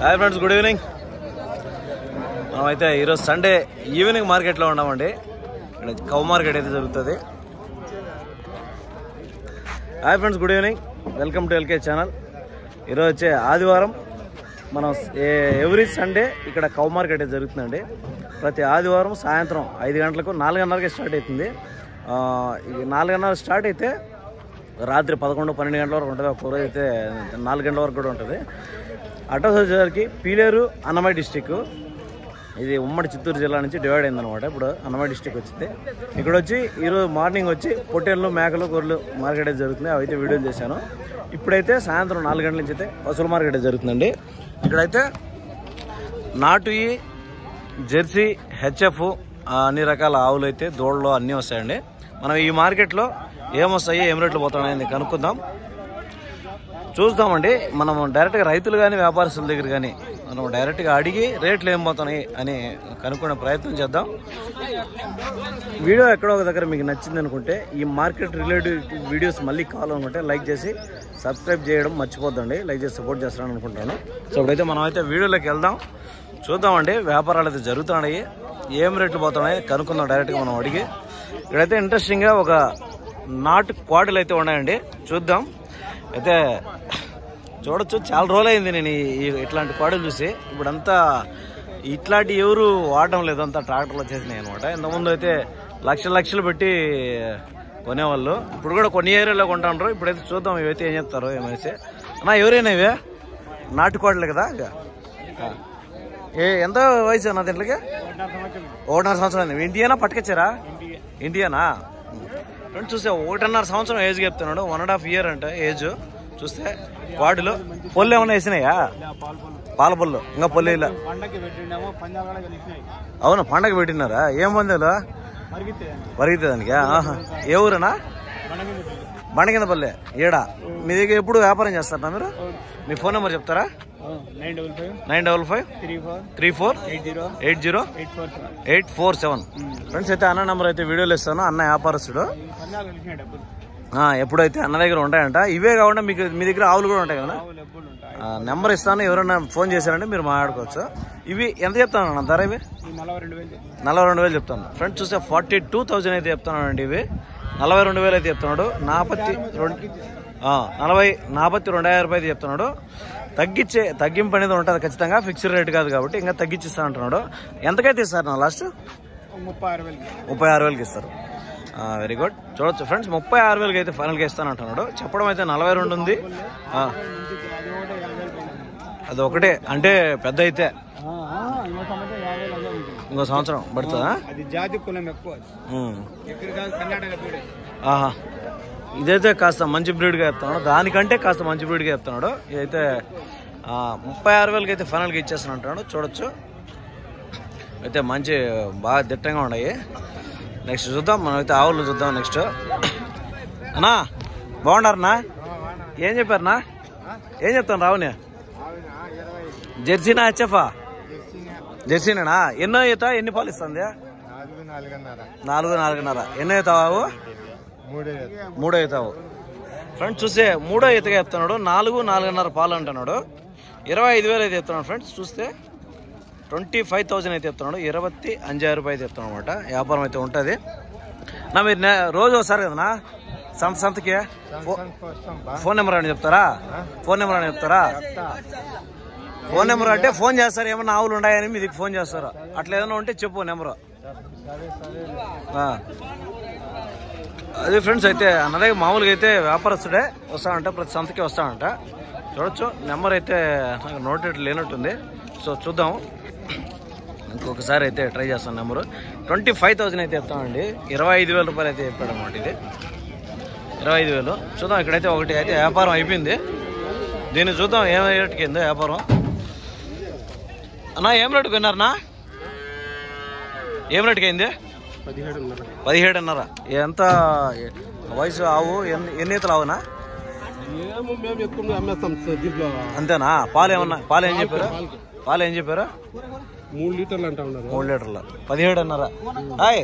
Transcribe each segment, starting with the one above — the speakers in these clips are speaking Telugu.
Hi friends, good evening. మనమైతే ఈరోజు సండే ఈవినింగ్ మార్కెట్లో ఉన్నామండి. ఇక్కడ కౌ మార్కెట్ అయితే జరుగుతుంది. Hi friends, good evening. Welcome to LK channel. ఈరోజు వచ్చే ఆదివారం మనం ఎవ్రీ సండే ఇక్కడ కౌ మార్కెట్ అయితే జరుగుతుందండి. ప్రతి ఆదివారం సాయంత్రం 5 గంటలకు 4:30కి స్టార్ట్ అవుతుంది. 4:30 స్టార్ట్ అయితే రాత్రి 11-12 గంటల వరకు ఉంటుంది. ఒక రోజు అయితే 4 గంటల వరకు కూడా ఉంటుంది. అడ్రస్ వచ్చేసరికి పీలేరు, అన్నమయ్య డిస్టిక్. ఇది ఉమ్మడి చిత్తూరు జిల్లా నుంచి డివైడ్ అయిందనమాట. ఇప్పుడు అన్నమయ్య డిస్టిక్ వచ్చింది. ఇక్కడ వచ్చి ఈరోజు మార్నింగ్ వచ్చి పొట్టేళ్ళు, మేకలు, గొర్రెలు మార్కెట్ అయితే జరుగుతుంది. అవైతే వీడియోలు చేశాను. ఇప్పుడైతే సాయంత్రం 4 గంటల నుంచి అయితే పశువుల మార్కెట్ జరుగుతుందండి. ఇక్కడైతే నాటుయి, జెర్సీ, హెచ్ఎఫ్ అన్ని రకాల ఆవులు అయితే దూడలు అన్నీ వస్తాయండి. మనం ఈ మార్కెట్లో ఏమొస్తాయి, ఏం రేట్లు పోతున్నాయని కనుక్కుందాం, చూద్దామండి. మనం డైరెక్ట్గా రైతులు కానీ వ్యాపారస్తుల దగ్గర కానీ మనం డైరెక్ట్గా అడిగి రేట్లు ఏం పోతున్నాయి అని కనుక్కునే ప్రయత్నం చేద్దాం. వీడియో ఎక్కడో ఒక దగ్గర మీకు నచ్చింది అనుకుంటే, ఈ మార్కెట్ రిలేటెడ్ వీడియోస్ మళ్ళీ కావాలనుకుంటే లైక్ చేసి సబ్స్క్రైబ్ చేయడం మర్చిపోద్దండి. లైక్ చేసి సపోర్ట్ చేస్తారని అనుకుంటాను. సో ఇప్పుడైతే మనం అయితే వీడియోలోకి వెళ్దాం, చూద్దామండి. వ్యాపారాలు అయితే జరుగుతున్నాయి, ఏం రేట్లు పోతున్నాయి కనుక్కుందాం డైరెక్ట్గా మనం అడిగి. ఇక్కడైతే ఇంట్రెస్టింగ్గా ఒక నాటు కోడలు అయితే ఉన్నాయండి, చూద్దాం. అయితే చూడొచ్చు, చాలా రోజులు అయింది నేను ఇట్లాంటి కోడలు చూసి. ఇప్పుడంతా ఇట్లాంటి ఎవరు వాడడం లేదు, అంతా ట్రాక్టర్లు వచ్చేసినాయి అనమాట. ఇంతకుముందు అయితే లక్షలు పెట్టి కొనేవాళ్ళు. ఇప్పుడు కూడా కొన్ని ఏరియాలో కొంటారు. ఇప్పుడైతే చూద్దాం ఇవైతే ఏం చెప్తారో ఏమైతే. అన్నా, ఎవరైనా ఇవే నాటుకోడలే కదా? ఎంత వయసు అన్న దీంట్లోకి? 1.5 సంవత్సరం. ఇండియానా పట్టుకొచ్చారా? ఇండియానా? ఫ్రెండ్స్ చూస్తే 1.5 సంవత్సరం ఏజ్ చెప్తున్నాడు. 1.5 ఇయర్ అంటే ఏజ్. చూస్తే వాటిలో పొల్లు ఏమన్నా వేసినాయా? పాల పొల్లు ఇంకా పొల్లు ఇలా. అవునా, పండగ పెట్టినారా? ఏం పొందాలు పరిగితే దానికి? ఏ ఊరేనా? బండ పల్లె ఏడా? మీ దగ్గర ఎప్పుడు వ్యాపారం చేస్తారా మీరు? మీ ఫోన్ నెంబర్ చెప్తారా? 955-34-80-847. ఫ్రెండ్స్ అయితే అన్న నెంబర్ అయితే వీడియోలు ఇస్తాను. అన్న వ్యాపారస్తుడు. ఎప్పుడైతే అన్న దగ్గర ఉంటాయంట. ఇవే కాకుండా మీకు మీ దగ్గర ఆవులు కూడా ఉంటాయి కదా? నెంబర్ ఇస్తాను, ఎవరైనా ఫోన్ చేశారంటే మీరు మాట్లాడుకోవచ్చు. ఇవి ఎంత చెప్తాను అన్న ధర? ఇవి 42,000 చెప్తాను. ఫ్రెండ్స్ చూస్తే 42,000 అయితే చెప్తున్నాను అండి. ఇవి 42,000 అయితే చెప్తున్నాడు. నాపత్తి 2,000 రూపాయలు చెప్తున్నాడు. తగ్గింపు అనేది ఉంటుంది ఖచ్చితంగా, ఫిక్స్డ్ రేట్ కాదు కాబట్టి ఇంకా తగ్గించిస్తా అంటున్నాడు. ఎంతకైతే ఇస్తారు నా లాస్ట్? 36,000కి ఇస్తారు. Very good. చూడొచ్చు ఫ్రెండ్స్, 36,000కి అయితే ఫైనల్గా ఇస్తాను అంటున్నాడు. చెప్పడం అయితే 42 ఉంది. అది ఒకటే అంటే పెద్ద అయితే ఇంకో సంవత్సరం పడుతుందా? ఇదైతే కాస్త మంచి బ్రీడ్గా చెప్తున్నాడు. దానికంటే కాస్త మంచి బ్రీడ్గా చెప్తున్నాడు. ఇదైతే 36,000కి అయితే ఫైనల్గా ఇచ్చేస్తాను అంటున్నాడు. చూడొచ్చు అయితే మంచి బాగా దిట్టంగా ఉన్నాయి. నెక్స్ట్ చూద్దాం, మనం అయితే ఆవులు చూద్దాం నెక్స్ట్. అన్నా బాగున్నారన్నా? ఏం చెప్పారన్నా? ఏం చెప్తాను రావుని? జెర్సీనా హెచ్ఎఫా? జెర్సీనా? ఎన్నో ఈత, ఎన్ని పాలు ఇస్తుంది? 4.5. ఎన్నో ఈతావు? 3 ఈతావు. ఫ్రెండ్స్ చూస్తే 3వ ఈతగా చెప్తున్నాడు. 4.5 పాలు అంటున్నాడు. 25,000 అయితే చెప్తున్నాడు. ఫ్రెండ్స్ చూస్తే 25,000 అయితే చెప్తున్నాడు. 25,000 రూపాయలు అయితే చెప్తున్నాడు అనమాట. వ్యాపారం అయితే ఉంటుంది. నా మీరు రోజు వస్తారు కదనా సంతకి? ఫోన్ నెంబర్ అని చెప్తారా? ఫోన్ నెంబర్ అని చెప్తారా? ఫోన్ నెంబర్ అంటే ఫోన్ చేస్తారు. ఏమన్నా ఆవులు ఉన్నాయని మీ దగ్గర ఫోన్ చేస్తారు. అట్లా ఏదైనా ఉంటే చెప్పు నెంబరు. అదే ఫ్రెండ్స్ అయితే అన్నదే మామూలుగా అయితే వ్యాపారస్తుడే వస్తాడంట, ప్రతి సంతకి వస్తాడంట. చూడొచ్చు నెంబర్ అయితే నాకు నోటెడ్ లేనట్టుంది. సో చూద్దాం, ఇంకొకసారి అయితే ట్రై చేస్తాను. నెంబరు 25,000 అయితే చెప్తామండి. 25,000 రూపాయలు అయితే చెప్పాడు అన్నమాట. ఇది 25,000. చూద్దాం. ఇక్కడైతే ఒకటి అయితే వ్యాపారం అయిపోయింది. దీన్ని చూద్దాం ఏం రేటుకి అయిందో వ్యాపారం. అన్నా ఏం రేటుకి విన్నారన్నా? ఏం రేటుకి అయింది? 17.5. ఎంత వయసు ఆవు? ఎన్ని ఈతలు ఆవునా? అంతేనా? పాలు ఏమన్నా? పాలు ఏం చెప్పారు? 3 లీటర్లు అంటా ఉన్నారు. 3 లీటర్లు 17.5. హాయ్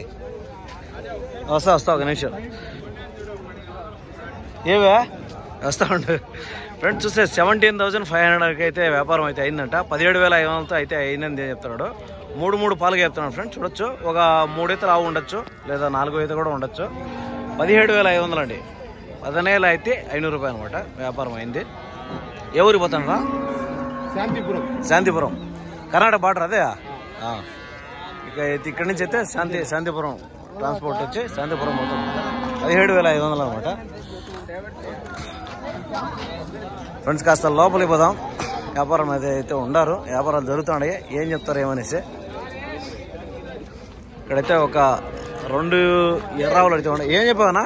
వస్తా ఒక నిమిషం. ఏవే వస్తూ ఉండు ఫ్రెండ్స్. చూస్తే 17,500 అయితే వ్యాపారం అయితే అయిందంట. 17,500 అయితే అయిందని చెప్తున్నాడు. 3 పాలుగా చెప్తున్నాడు ఫ్రెండ్స్. చూడొచ్చు, ఒక 3 ఈతలు ఆవు ఉండొచ్చు, లేదా 4 ఈత కూడా ఉండొచ్చు. 17,500 అండి. 17,500 రూపాయలు అనమాట వ్యాపారం అయింది. ఎవరికి పోతానరా? శాంతిపురం కర్ణాటక బార్డర్ అదే. ఇక ఇక్కడి నుంచి అయితే శాంతిపురం ట్రాన్స్పోర్ట్ వచ్చి శాంతిపురం పోతాం. 17,500 అనమాట ఫ్రెండ్స్. కాస్త లోపలికి పోదాం. వ్యాపారం అయితే ఉండారు, వ్యాపారాలు జరుగుతున్నాయి. ఏం చెప్తారు ఏమనేసి. ఇక్కడైతే ఒక 2 ఎర్రావులు అయితే ఉన్నాయి. ఏం చెప్పావనా?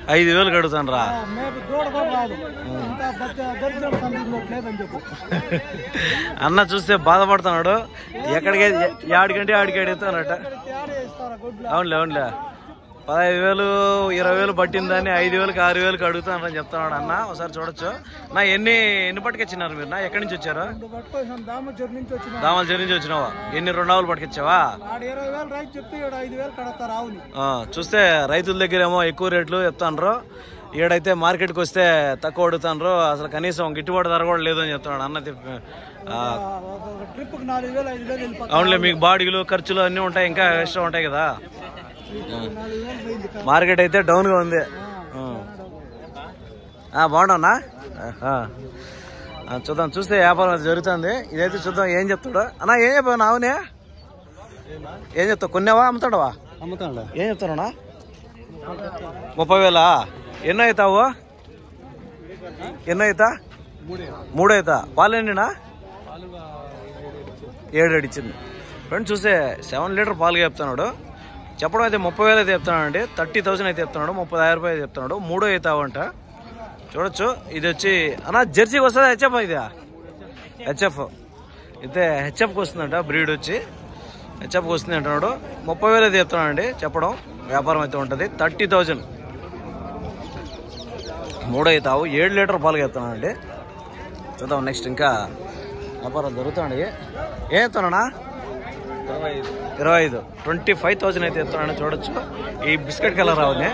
5,000 కడుగుతాను రా. అన్న చూస్తే బాధపడుతున్నాడు. ఎక్కడికి ఆడికంటే ఆడికి అడుగుతానట. అవునులే 15,000 20,000 పట్టిందని 5,000 6,000 అడుగుతానని చెప్తున్నాడు అన్న. ఒకసారి చూడొచ్చు నా. ఎన్ని పట్టుకొచ్చినారు మీరు? నా ఎక్కడి నుంచి వచ్చారు? దామలచెరు నుంచి వచ్చినావా? ఎన్ని 2 ఆవులు పట్టుకొచ్చావా? చూస్తే రైతుల దగ్గర ఏమో ఎక్కువ రేట్లు చెప్తాండ్రు, ఈడైతే మార్కెట్కి వస్తే తక్కువ అడుగుతాండ్రు. అసలు కనీసం గిట్టుబాటు ధర కూడా లేదు అని చెప్తున్నాడు అన్న. అవునులే, మీకు బాడీలు ఖర్చులు అన్నీ ఉంటాయి, ఇంకా ఎక్స్ట్రా ఉంటాయి కదా. మార్కెట్ అయితే డౌన్ గా ఉంది. బాగుండవునా? చూద్దాం. చూస్తే వ్యాపారం జరుగుతుంది. ఇదైతే చూద్దాం ఏం చెప్తాడు అన్నా. ఏం చెప్పావు? అవునే ఏం చెప్తావు? కొన్నావా అమ్ముతాడవా? అమ్ముతాడు. ఏం చెప్తానా? 30,000. ఎన్నో అవుతావు? ఎన్నో అవుతా? 3 అవుతా. పాలు ఎన్నినా? 7 ఇచ్చింది ఫ్రెండ్స్. చూస్తే 7 లీటర్ పాలుగా చెప్తున్నాడు. చెప్పడం అయితే 30,000 అయితే చెప్తున్నాడు అండి. 30,000 అయితే చెప్తున్నాడు. 30,000 రూపాయలు చెప్తున్నాడు. 3 అవుతావంట. చూడొచ్చు. ఇది వచ్చి అన్నా జెర్సీకి వస్తుందా? హెచ్ఎఫ్ ఇది? హెచ్ఎఫ్ అయితే హెచ్ఎఫ్కి వస్తుందంట. బ్రీడ్ వచ్చి హెచ్ఎఫ్కి వస్తుంది అంటున్నాడు. 30,000 అయితే చెప్తున్నాడు అండి. చెప్పడం వ్యాపారం అయితే ఉంటుంది. 30,000. 3 అవుతావు. 7 లీటర్ పాలుగా చెప్తున్నాడు అండి. చూద్దాం నెక్స్ట్ ఇంకా వ్యాపారం జరుగుతుంది. ఏం చెప్తున్నా? 25. 25,000 అయితే చెప్తున్నాను. చూడొచ్చు. ఈ బిస్కెట్ కలర్ రావుని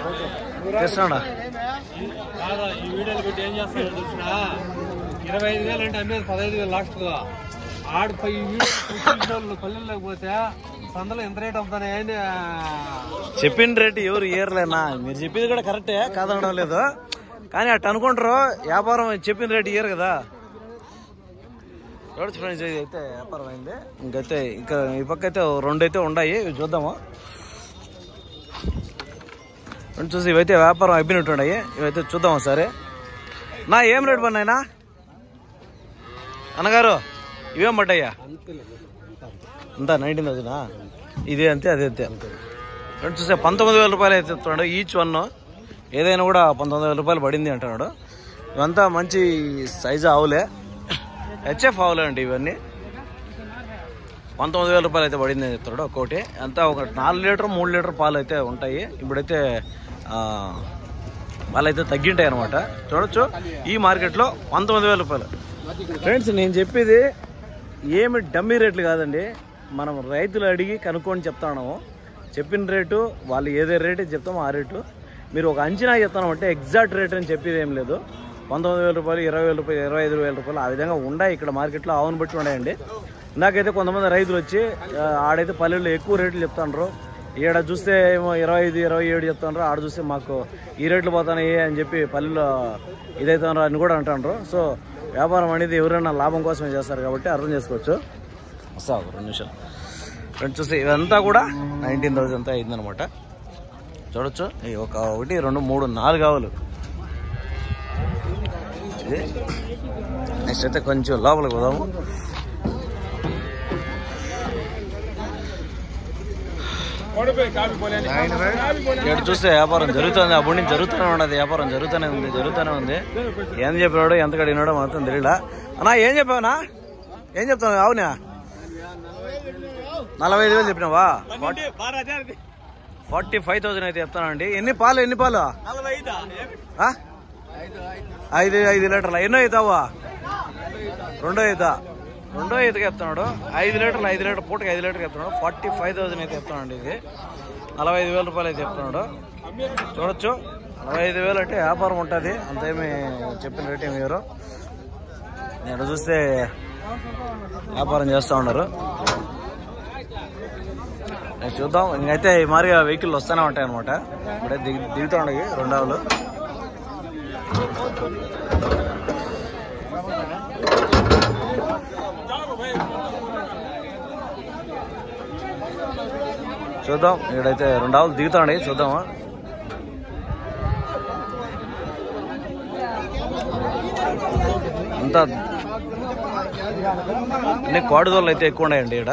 చేస్తున్నాడా? 25,000 అంటే అమ్మేది 15,000 లాస్ట్. పల్లెల్లోకి పోతే సందలో ఎంత రేట్ అవుతానే? చెప్పిన రేటు ఎవరు ఇయర్లేనా? మీరు చెప్పింది కూడా కరెక్టే, కాదనడం లేదు. కానీ అట్ట అనుకుంటారు, వ్యాపారం చెప్పిన రేటు ఇయ్యరు కదా. చూడొచ్చు ఫ్రెండ్స్, ఇది అయితే వ్యాపారం అయింది. ఇంకా ఈ పక్క అయితే 2 అయితే ఉన్నాయి. ఇవి చూద్దాము. చూసి ఇవైతే వ్యాపారం అయిపోయినట్టు ఉన్నాయి. ఇవైతే చూద్దాం సరే. నా ఏం రేటు పడినాయినా అన్నగారు? ఇవేం పడ్డాయ్యా? అంతా 19,000. ఇది అంతే, అదే అంతే. ఫ్రెండ్స్ చూస్తే 19,000 రూపాయలు అయితే చెప్తున్నాడు ఈచ్ వన్. ఏదైనా కూడా 19,000 రూపాయలు పడింది అంటున్నాడు. ఇవంతా మంచి సైజు ఆవులే, హెచ్ఎఫ్ ఆవులే అండి ఇవన్నీ. 19,000 రూపాయలు అయితే పడింది అని చెప్తున్నాడు ఒక్కోటి. అంతా ఒక 4 లీటర్ 3 లీటర్ పాలు అయితే ఉంటాయి. ఇప్పుడైతే వాళ్ళైతే తగ్గింటాయి అనమాట. చూడొచ్చు ఈ మార్కెట్లో 19,000 రూపాయలు. ఫ్రెండ్స్ నేను చెప్పేది ఏమి డమ్మీ రేట్లు కాదండి. మనం రైతులు అడిగి కనుక్కొని చెప్తాము. చెప్పిన రేటు వాళ్ళు ఏదే రేటు చెప్తామో ఆ రేటు. మీరు ఒక అంచనా చెప్తామంటే ఎగ్జాక్ట్ రేట్ అని చెప్పేది ఏం లేదు. 19,000 రూపాయలు, 20,000 రూపాయలు, 25,000 రూపాయలు ఆ విధంగా ఉన్నాయి ఇక్కడ మార్కెట్లో. ఆవును బట్టి ఉన్నాయండి. నాకైతే కొంతమంది రైతులు వచ్చి ఆడైతే పల్లెల్లో ఎక్కువ రేట్లు చెప్తాండ్రు. ఈడ చూస్తే ఏమో 25, 27 చెప్తాండ్రు. ఆడ చూస్తే మాకు ఈ రేట్లు పోతాయి అని చెప్పి పల్లెల్లో ఇదైతాండ్రు అని కూడా అంటాండ్రు. సో వ్యాపారం అనేది ఎవరైనా లాభం కోసమే చేస్తారు కాబట్టి అర్థం చేసుకోవచ్చు. వస్తా 2 నిమిషాలు. ఫ్రెండ్స్ చూస్తే ఇదంతా కూడా 19,000 అంతా అయిందనమాట. చూడొచ్చు. 1 2 3 4 ఆవులు. నెక్స్ట్ అయితే కొంచెం లోపలికి పోదాము. ఇక్కడ చూస్తే వ్యాపారం జరుగుతుంది. అప్పటి నుంచి జరుగుతూనే ఉండదు. వ్యాపారం జరుగుతూనే ఉంది. ఏం చెప్పినాడు, ఎంత కడిగినాడో మాత్రం తెలియలా. అన్నా ఏం చెప్పావునా? ఏం చెప్తావు? అవునా 45,000 చెప్పినావా? 45,000 అయితే చెప్తానండి. ఎన్ని పాలు? 5 లీటర్ల. ఎన్నో అవుతావా? 2 అవుతా. 2 చెప్తున్నాడు. 5 లీటర్లు పూటకి 5 లీటర్లు చెప్తున్నాడు. 45,000 అయితే చెప్తానండి. ఇది 45,000 రూపాయలు అయితే చెప్తున్నాడు. చూడొచ్చు 45,000 అంటే వ్యాపారం ఉంటుంది, అంతేమి చెప్పిన రేట్ ఏమి వేరు. నేను చూస్తే వ్యాపారం చేస్తూ ఉన్నారు. చూద్దాం. ఇంకైతే ఈ మాదిరిగా వెహికల్ వస్తూనే ఉంటాయి అనమాట. ఇప్పుడే దిగుతూ ఉన్నాయి 2 ఆవులు. చూద్దాం. ఇక్కడైతే 2 ఆవులు దిగుతూ ఉన్నాయి, చూద్దామా. అంతా అన్ని కోడిదోళ్ళు అయితే ఎక్కువ ఉన్నాయండి ఇక్కడ.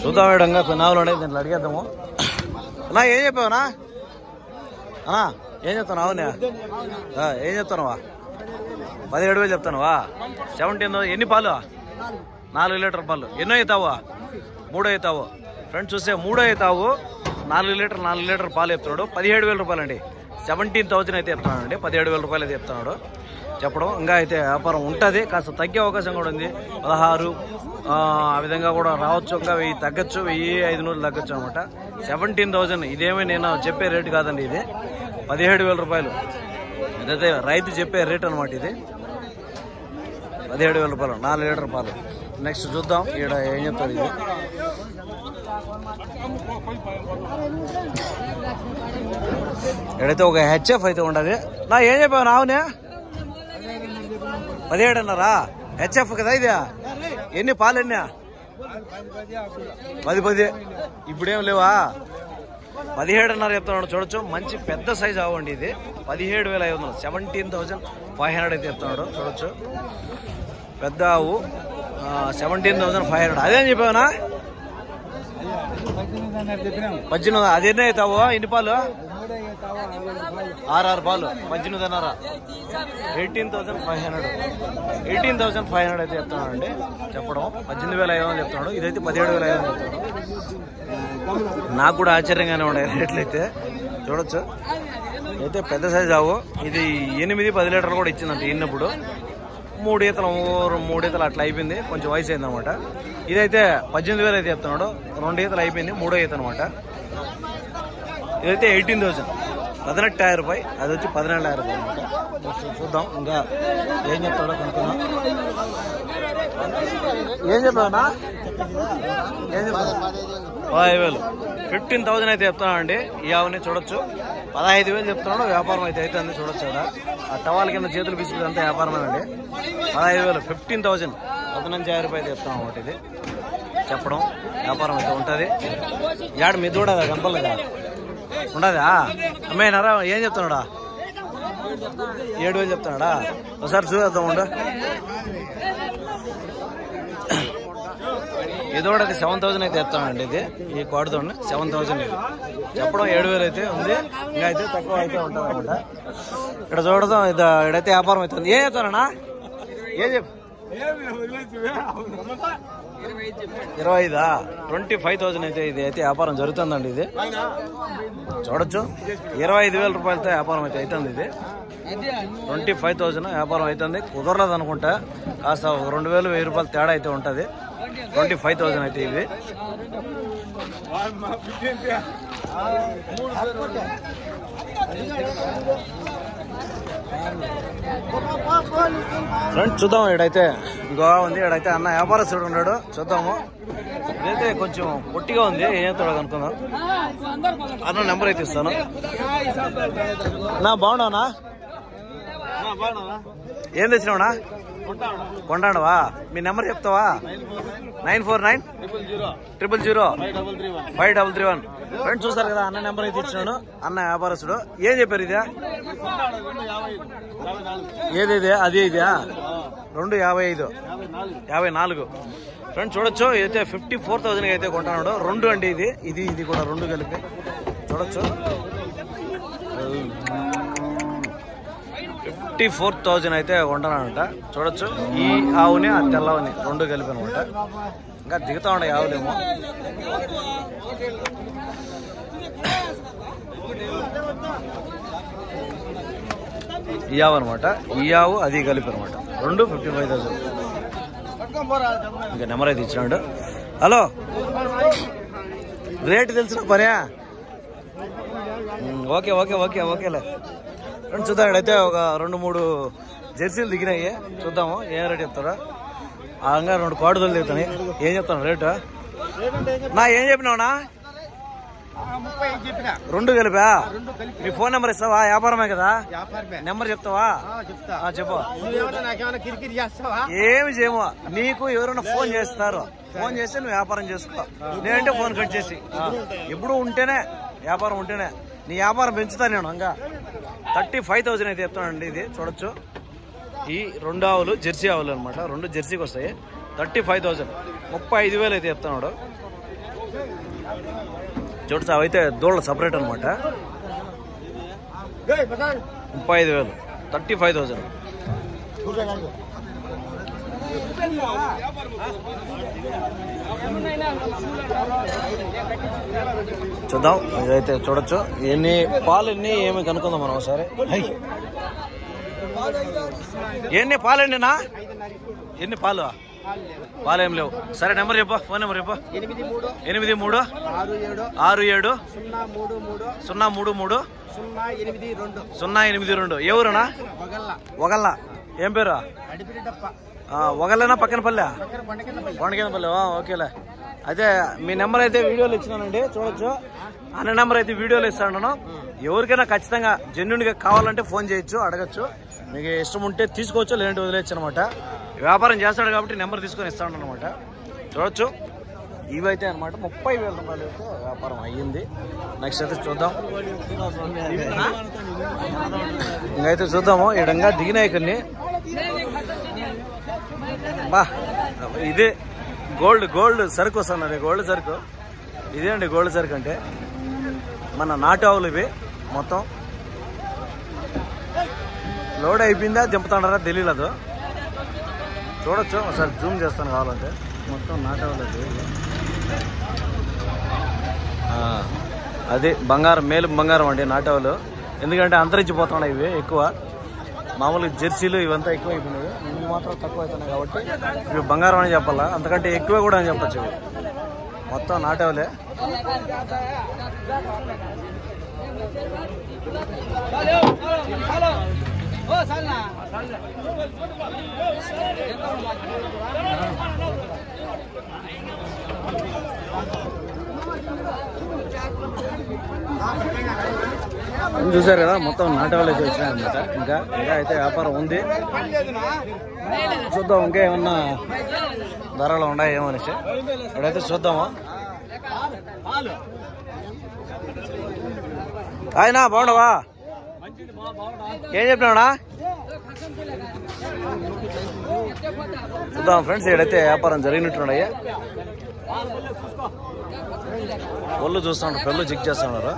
చూద్దాం. ఇక్కడ కొన్ని ఆవులు ఉన్నాయి, దీంట్లో అడిగేద్దాము. అన్నా ఏం చెప్పావునా? అన్నా ఏం చెప్తాను అవునా? ఏం చెప్తానువా? 17,000 చెప్తానువా? 17. ఎన్ని పాలు? 4 లీటర్ పాలు. ఎన్నో అవుతావు? 3 అవుతావు. ఫ్రెండ్స్ చూస్తే 3 అవుతావు. 4 లీటర్ పాలు చెప్తున్నాడు. 17,000 రూపాయలు అండి. 17,000 అయితే చెప్తున్నాడు అండి. 17,000 రూపాయలు అయితే చెప్తున్నాడు చెప్పడం. ఇంకా అయితే వ్యాపారం ఉంటుంది, కాస్త తగ్గే అవకాశం కూడా ఉంది. 16 ఆ విధంగా కూడా రావచ్చు. ఇంకా 1000 తగ్గచ్చు, 1,500 తగ్గచ్చు అనమాట. 17,000 ఇదేమీ నేను చెప్పే రేటు కాదండి. ఇది 17,000 రూపాయలు. ఇదైతే రైతు చెప్పే రేట్ అనమాట. ఇది 17,000 రూపాయలు 4 లీటర్ పాలు. నెక్స్ట్ చూద్దాం ఇక్కడ ఏం చెప్తారు. ఇది ఇక్కడైతే ఒక హెచ్ఎఫ్ అయితే ఉండదు. నా ఏం చెప్పావు? నావునే 17 అన్నారా? హెచ్ఎఫ్ కదా ఇది. ఎన్ని పాలు? ఎన్ని? 10. ఇప్పుడేం లేవా? 17,500 చెప్తున్నాడు. చూడొచ్చు, మంచి పెద్ద సైజ్ అవ్వండి ఇది. 17,500, 17,500 అయితే చెప్తున్నాడు. చూడొచ్చు, పెద్ద ఆవు 17,500. అదేం చెప్పావునా? 18. అదేనే అవుతావు? ఎన్ని పాలు? 6 పాలు. 18,500, 18,500. 18,500 అయితే చెప్తున్నాడు అండి చెప్పడం. 18,500 చెప్తున్నాడు. ఇదైతే 17,500 చెప్తున్నాడు. నాకు కూడా ఆశ్చర్యంగానే ఉన్నాయి రేట్లు అయితే. చూడొచ్చు, అయితే పెద్ద సైజ్ ఆవు. ఇది 8-10 లీటర్లు కూడా ఇచ్చిందంట ఇన్నప్పుడు. 3 ఈతలు అట్లా అయిపోయింది, కొంచెం వయసు అయింది అనమాట. ఇదైతే 18,000 అయితే చెప్తున్నాడు. 2 ఈతలు అయిపోయింది, 3వ ఈత అనమాట. ఇదైతే 18,000, 18,000 రూపాయి. అది వచ్చి 17,000 రూపాయలు అనమాట. చూద్దాం ఇంకా ఏం చెప్తాడో కనుక్కున్నాం. ఏం చెప్పావన్నా? ఏం చెప్పా? 15,000, 15,000 అయితే చెప్తున్నాడు అండి ఈ ఆవుని. చూడొచ్చు, 15,000 చెప్తున్నాడు. వ్యాపారం అయితే అవుతుంది. చూడొచ్చు కదా, ఆ టవాల్ కింద చేతులు పిసుకులు అంతా వ్యాపారమేనండి. 15,000, 15,000, 15,000 రూపాయలు చెప్తాం అన్నమాట. ఇది చెప్పడం వ్యాపారం అయితే ఉంటుంది. యాడ మీ దూడదా కనపడలేదా? ఉండదా? అమ్మాయినారా? ఏం చెప్తున్నాడా? 7,000 చెప్తున్నాడా? ఒకసారి చూద్దాం ఉండు. ఇదోడది 7,000 అయితే చెప్తానండి. ఇది ఈ కోడితోండి 7,000 ఇది చెప్పడం. 7,000 అయితే ఉంది. ఇంకా అయితే తక్కువ అయితే ఉంటుంది అనమాట. ఇక్కడ చూడదాం. ఇక్కడైతే వ్యాపారం అవుతుంది. ఏం చెప్తానన్నా? ఏం చెప్పు? 25, 25,000 అయితే ఇది అయితే వ్యాపారం జరుగుతుందండి. ఇది చూడొచ్చు, 25,000 రూపాయలతో వ్యాపారం అయితే అవుతుంది. ఇది 25,000 వ్యాపారం అవుతుంది. కుదరలేదు అనుకుంటా, కాస్త 2,000, 1,000 రూపాయలు తేడా అయితే ఉంటుంది. 25,000 అయితే ఇది. ఫ్రెండ్స్ చూద్దాం. ఇక్కడైతే ఇంకో ఉంది. ఇక్కడైతే అన్న వ్యాపారస్తుడు ఉన్నాడు, చూద్దాము. ఇదైతే కొంచెం పొట్టిగా ఉంది, ఏం చేస్తాడో కనుక్కుందాం. అన్న నెంబర్ అయితే ఇస్తాను. నా బాగున్నావునా? ఏం తెచ్చినావునా? కొంటాడవా? మీ నెంబర్ చెప్తావా? 949000053331. ఫ్రెండ్స్ చూసారు కదా, అన్న నెంబర్ అయితే ఇచ్చినాను. అన్న వ్యాపారస్తుడు. ఏం చెప్పారు? ఇదే ఏది? అది ఇదా? 2,55, 54. ఫ్రెండ్స్ చూడొచ్చు, ఇదైతే 54,000 అయితే కొంటున్నాడు. 2 అండి ఇది కూడా 2 కలిపి. చూడొచ్చు, 54,000 అయితే కొంటున్నాడంట. చూడొచ్చు, ఈ ఆవుని ఆ తెల్లవని 2 కలిపి అనమాట. ఇంకా దిగుతా ఉండే ఆవులేమో. ఈ ఆవు అనమాట. ఈ ఆవు అది కలిపి అనమాట. 2 55,000. ఇంకా నెంబర్ అయితే ఇచ్చినాడు. హలో, రేటు తెలిసిన పనే. ఓకే ఓకే ఓకే ఓకేలే ఫ్రెండ్స్. చూద్దాం, ఇక్కడైతే ఒక 2-3 జెర్సీలు దిగినాయి. చూద్దాము ఏం రేటు చెప్తారా. అంగా 2 కోడుదలు దిగుతాయి. ఏం చెప్తాను రేటు? నా ఏం చెప్పినావునా? 2 కలిపా? మీ ఫోన్ నెంబర్ ఇస్తావా? వ్యాపారమే కదా, నెంబర్ చెప్తావా? చెప్పు. ఏమి చేయము, నీకు ఎవరైనా ఫోన్ చేస్తారు, ఫోన్ చేస్తే నువ్వు వ్యాపారం చేసుకో. నేనంటే ఫోన్ కట్ చేసి ఎప్పుడు ఉంటేనే వ్యాపారం ఉంటేనే నీ వ్యాపారం పెంచుతా నేను. ఇంకా 35,000 అయితే చెప్తానండి. ఇది చూడొచ్చు, ఈ 2 ఆవులు జెర్సీ ఆవులు అనమాట. 2 జెర్సీకి వస్తాయి. 35,000, 35,000 అయితే చెప్తున్నాడు. చూడచ్చు, అవైతే దూళ్ళ సపరేట్ అనమాట. 35,000, 35,000. చూద్దాం, ఇదైతే చూడొచ్చు. పాలు ఎన్ని ఏమి కనుక్కుందాం మనం ఒకసారి. ఎన్ని పాలండినా? ఎన్ని పాలు? పాలేం లేవు. సరే, నెంబర్ చెప్పు, ఫోన్ నెంబర్ చెప్పు. 8363 ఎవరునా? ఒగల్లా. ఏం పేరు? ఒగల్లేనా? పక్కన పల్లె? కొండకింద పల్లె. ఓకేలే. అయితే మీ నెంబర్ అయితే వీడియోలో ఇచ్చినానండి, చూడొచ్చు. అన్న నెంబర్ అయితే వీడియోలో ఇస్తాను. ఎవరికైనా ఖచ్చితంగా జెన్యున్గా కావాలంటే ఫోన్ చేయొచ్చు, అడగచ్చు. మీకు ఇష్టం ఉంటే తీసుకోవచ్చు, లేదంటే వదిలేచ్చు అనమాట. వ్యాపారం చేస్తాడు కాబట్టి నెంబర్ తీసుకొని ఇస్తాడు అనమాట. చూడొచ్చు, ఇవైతే అనమాట 30,000 రూపాయలు అయితే వ్యాపారం అయ్యింది. నెక్స్ట్ అయితే చూద్దాం. ఇంకైతే చూద్దాము. ఈ విధంగా దిగినాయి కొన్ని. బా, ఇదే గోల్డ్ సరుకు వస్తున్నది. గోల్డ్ సరుకు ఇదే అండి. గోల్డ్ సరుకు అంటే మన నాటు ఆవులు ఇవి. మొత్తం లోడ్ అయిపోయిందా దింపుతాడారా తెలియలేదు. చూడొచ్చు, ఒకసారి జూమ్ చేస్తాను కావాలంటే. మొత్తం నాటు ఆవులు అది బంగారం, మేలు బంగారం అండి నాటు ఆవులు. ఎందుకంటే అంతరించిపోతున్నాయి ఇవి ఎక్కువ. మామూలుగా జెర్సీలు ఇవంతా ఎక్కువ అయిపోయినాయి, ఇవి మాత్రం తక్కువ అవుతున్నాయి. కాబట్టి ఇవి బంగారం అని చెప్పాలా, అంతకంటే ఎక్కువ కూడా అని చెప్పచ్చు. ఇవి మొత్తం నాటేవలే. చూసారు కదా, మొత్తం నాటవాళ్ళు అయితే వచ్చినాయన్నమాట. ఇంకా అయితే వ్యాపారం ఉంది. చూద్దాం ఇంకా ఏమన్నా ధరలు ఉన్నాయేమో అనేసి. ఇక్కడైతే చూద్దాము. ఆయన బాగుండవా? ఏం చెప్పినావునా? చూద్దాం ఫ్రెండ్స్, ఇక్కడైతే వ్యాపారం జరిగినట్టున్నాయి. ఒళ్ళు చూస్తున్నారు, పెళ్ళు చెక్ చేస్తున్నారు.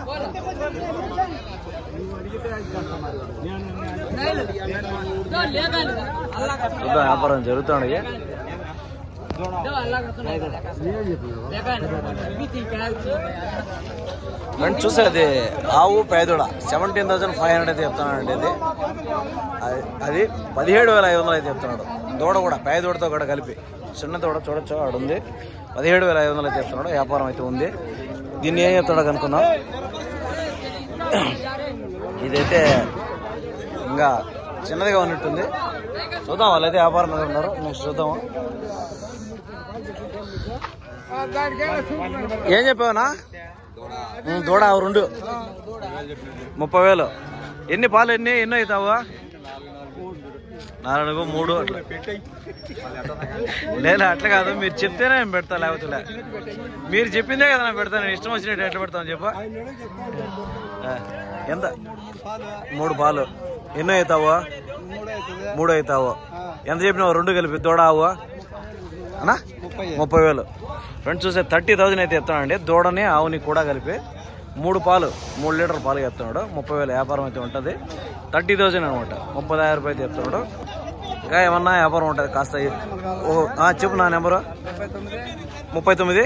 చూద్దాం, వ్యాపారం జరుగుతున్నాయి. ఫ్రెండ్స్ చూసేది ఆవు పేదోడ 17,500 అయితే చెప్తున్నాడు అండి. అది 17,500 అయితే చెప్తున్నాడు. దూడ కూడా పేదోడతో కూడా కలిపి, చిన్న దూడ చూడొచ్చు ఆడ ఉంది. 17,500 అయితే చెప్తున్నాడు. వ్యాపారం అయితే ఉంది. దీన్ని ఏం చెప్తాడో కనుక్కుందాం. ఇదైతే ఇంకా చిన్నదిగా ఉన్నట్టుంది. చూద్దాం, వాళ్ళైతే వ్యాపారం మీద ఉన్నారు. నెక్స్ట్ చూద్దాము. ఏం చెప్పావునా? దూడ 2 30,000. ఎన్ని పాలు ఎన్నో అవుతావా? 4, 3 అట్లా. లేదా అట్లా కాదు, మీరు చెప్తేనే నేను పెడతా, లేకపోతే మీరు చెప్పిందే కదా నేను పెడతాను. నేను ఇష్టం వచ్చినట్టు ఎట్లా పెడతాను చెప్ప. ఎంత? 3 పాలు ఎన్నో అవుతావా? 3 అవుతావు. ఎంత చెప్పినావు? 2 కలిపి దూడ ఆవు అన్నా 30,000. ఫ్రెండ్స్ చూసే 30,000 అయితే చెప్తానండి. దూడని ఆవుని కూడా కలిపి 3 పాలు, 3 లీటర్ పాలు చెప్తున్నాడు. 30,000 వ్యాపారం అయితే ఉంటుంది. 30,000 అనమాట. 30,000 రూపాయలు చెప్తున్నాడు. ఇంకా ఏమన్నా వ్యాపారం ఉంటుంది కాస్త. చెప్పు నా నెంబరు. 39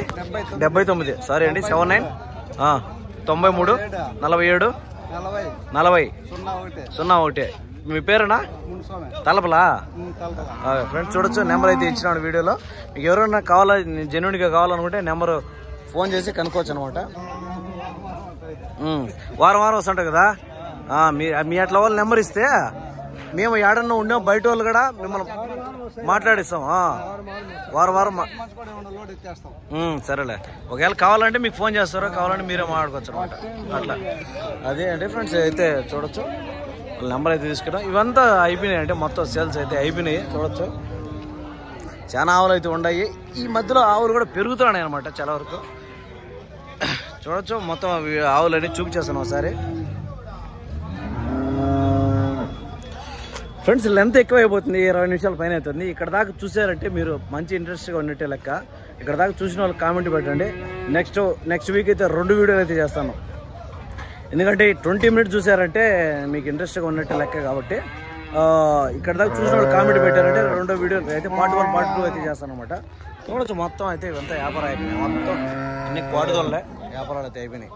79. సారీ అండి, 79 93 47 40 01. మీ పేరేనా? తలపలా. ఫ్రెండ్స్ చూడొచ్చు, నెంబర్ అయితే ఇచ్చినాడు వీడియోలో. మీకు ఎవరైనా కావాలా, జెన్యున్గా కావాలనుకుంటే నెంబర్ ఫోన్ చేసి కనుక్కోవచ్చు అనమాట. వారం వారం వస్తుంటాయి కదా, మీ అట్లా వాళ్ళ నెంబర్ ఇస్తే మేము ఏడన్నా ఉన్నాం, బయట వాళ్ళు కూడా మిమ్మల్ని మాట్లాడిస్తాం. వారం వారం సరేలే. ఒకవేళ కావాలంటే మీకు ఫోన్ చేస్తారో, కావాలంటే మీరే మాట్లాడుకోవచ్చు అనమాట. అట్లా అదే అంటే ఫ్రెండ్స్ అయితే చూడొచ్చు, వాళ్ళ నెంబర్ అయితే తీసుకున్నాం. ఇవంతా అయిపోయినాయి, అంటే మొత్తం సేల్స్ అయితే అయిపోయినాయి. చూడొచ్చు చాలా ఆవులు అయితే ఉన్నాయి. ఈ మధ్యలో ఆవులు కూడా పెరుగుతున్నాయి అనమాట చాలా వరకు. చూడొచ్చు మొత్తం ఆవులన్నీ చూపించేస్తాను ఒకసారి. ఫ్రెండ్స్ లెంత్ ఎక్కువ అయిపోతుంది, 20 నిమిషాల పైన అవుతుంది. ఇక్కడ దాకా చూసారంటే మీరు మంచి ఇంట్రెస్ట్గా ఉన్నట్టే లెక్క. ఇక్కడ దాకా చూసిన వాళ్ళు కామెంట్ పెట్టండి. నెక్స్ట్ వీక్ అయితే 2 వీడియోలు అయితే చేస్తాను. ఎందుకంటే 20 మినిట్స్ చూసారంటే మీకు ఇంట్రెస్ట్గా ఉన్నట్టే లెక్క. కాబట్టి ఇక్కడ దాకా చూసిన వాళ్ళు కామెంట్ పెట్టారంటే 2వ వీడియోలు అయితే పార్ట్ 1 పార్ట్ 2 అయితే చేస్తాను అనమాట. చూడొచ్చు మొత్తం అయితే ఇవంతా వ్యాపారం అయిపోయినాయి. మొత్తం అన్ని కోటదోళ్ళే వ్యాపారాలు అయితే అయిపోయినాయి.